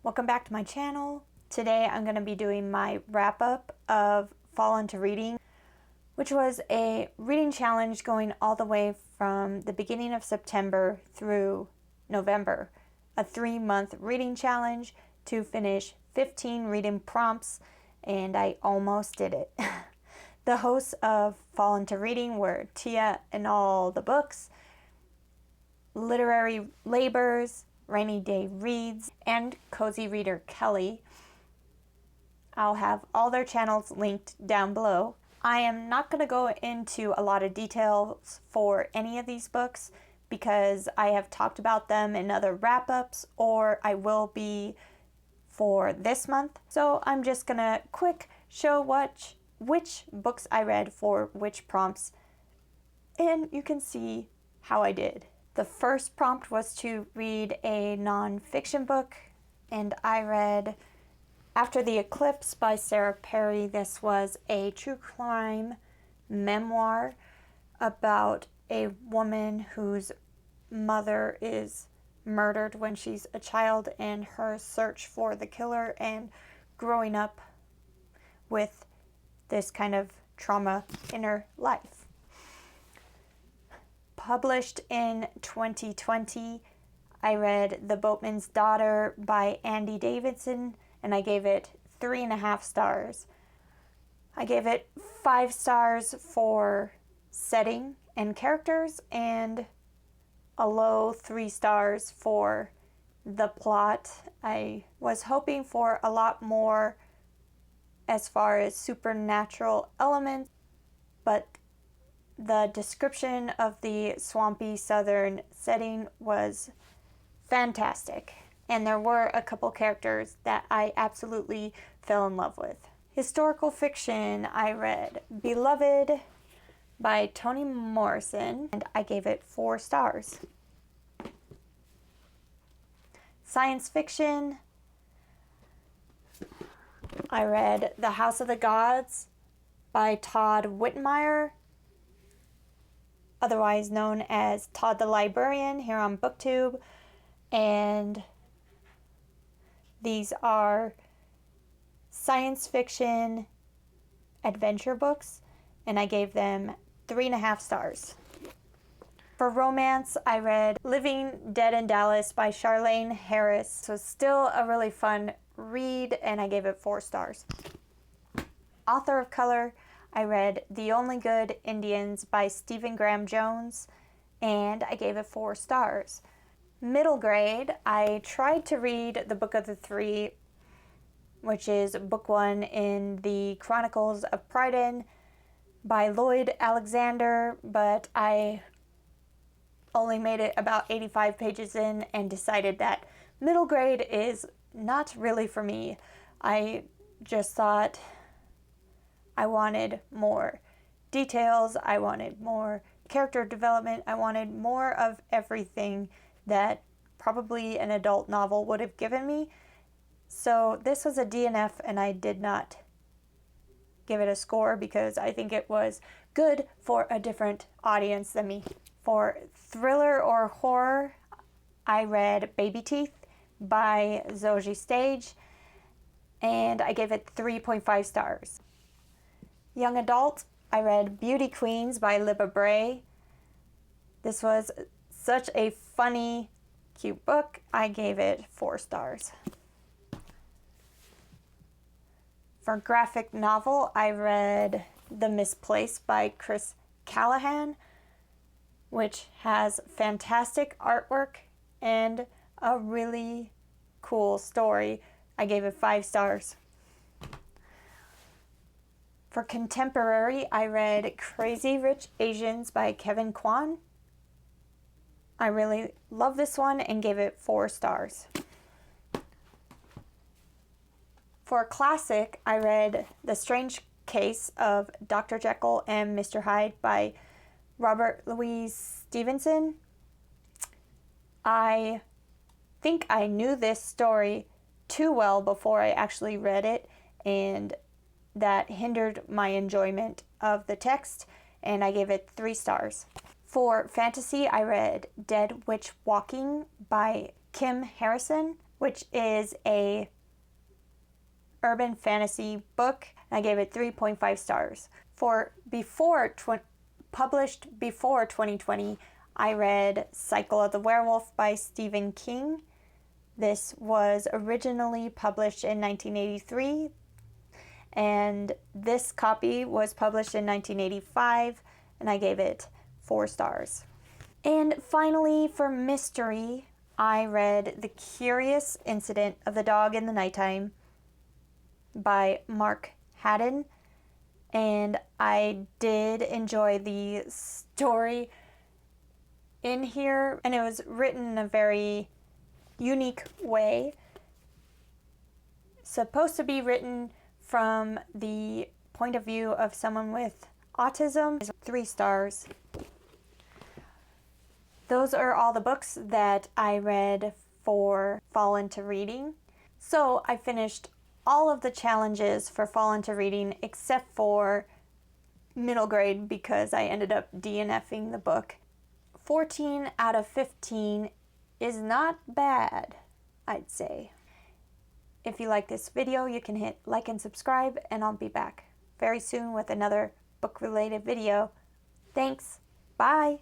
Welcome back to my channel. Today I'm going to be doing my wrap-up of Fall Into Reading, which was a reading challenge going all the way from the beginning of September through November. A 3-month reading challenge to finish 15 reading prompts, and I almost did it. The hosts of Fall Into Reading were Tia and All the Books, Literary Labors, Rainy Day Reads, and Cozy Reader Kelly. I'll have all their channels linked down below. I am not going to go into a lot of details for any of these books because I have talked about them in other wrap-ups, or I will be for this month. So I'm just going to quick show which books I read for which prompts, and you can see how I did. The first prompt was to read a nonfiction book, and I read After the Eclipse by Sarah Perry. This was a true crime memoir about a woman whose mother is murdered when she's a child, and her search for the killer and growing up with this kind of trauma in her life. Published in 2020, I read The Boatman's Daughter by Andy Davidson, and I gave it 3.5 stars. I gave it 5 stars for setting and characters, and a low 3 stars for the plot. I was hoping for a lot more as far as supernatural elements, but the description of the swampy southern setting was fantastic, and there were a couple characters that I absolutely fell in love with. Historical fiction, I read Beloved by Toni Morrison, and I gave it 4 stars. Science fiction, I read The House of the Gods by Todd Whitmire, otherwise known as Todd the Librarian here on BookTube, and these are science fiction adventure books, and I gave them 3.5 stars. For romance, I read Living Dead in Dallas by Charlaine Harris. So still a really fun read, and I gave it 4 stars. Author of color, I read The Only Good Indians by Stephen Graham Jones, and I gave it 4 stars. Middle grade, I tried to read The Book of the Three, which is book 1 in the Chronicles of Pryden by Lloyd Alexander, but I only made it about 85 pages in and decided that middle grade is not really for me. I just thought I wanted more details, I wanted more character development, I wanted more of everything that probably an adult novel would have given me. So this was a DNF, and I did not give it a score because I think it was good for a different audience than me. For thriller or horror, I read Baby Teeth by Zoji Stage, and I gave it 3.5 stars. Young adult, I read Beauty Queens by Libba Bray. This was such a funny, cute book. I gave it 4 stars. For graphic novel, I read The Misplaced by Chris Callahan, which has fantastic artwork and a really cool story. I gave it 5 stars. For contemporary, I read Crazy Rich Asians by Kevin Kwan. I really love this one and gave it 4 stars. For classic, I read The Strange Case of Dr. Jekyll and Mr. Hyde by Robert Louis Stevenson. I think I knew this story too well before I actually read it, and that hindered my enjoyment of the text, and I gave it 3 stars. For fantasy, I read Dead Witch Walking by Kim Harrison. which is a urban fantasy book. I gave it 3.5 stars. Published before 2020, I read Cycle of the Werewolf by Stephen King. This was originally published in 1983, and this copy was published in 1985, and I gave it 4 stars. And finally, for mystery, I read The Curious Incident of the Dog in the Nighttime by Mark Haddon, and I did enjoy the story in here, and it was written in a very unique way. Supposed to be written from the point of view of someone with autism. 3 stars. Those are all the books that I read for Fall Into Reading. So I finished all of the challenges for Fall Into Reading except for middle grade because I ended up DNFing the book. 14 out of 15 is not bad, I'd say. If you like this video, you can hit like and subscribe, and I'll be back very soon with another book-related video. Thanks. Bye.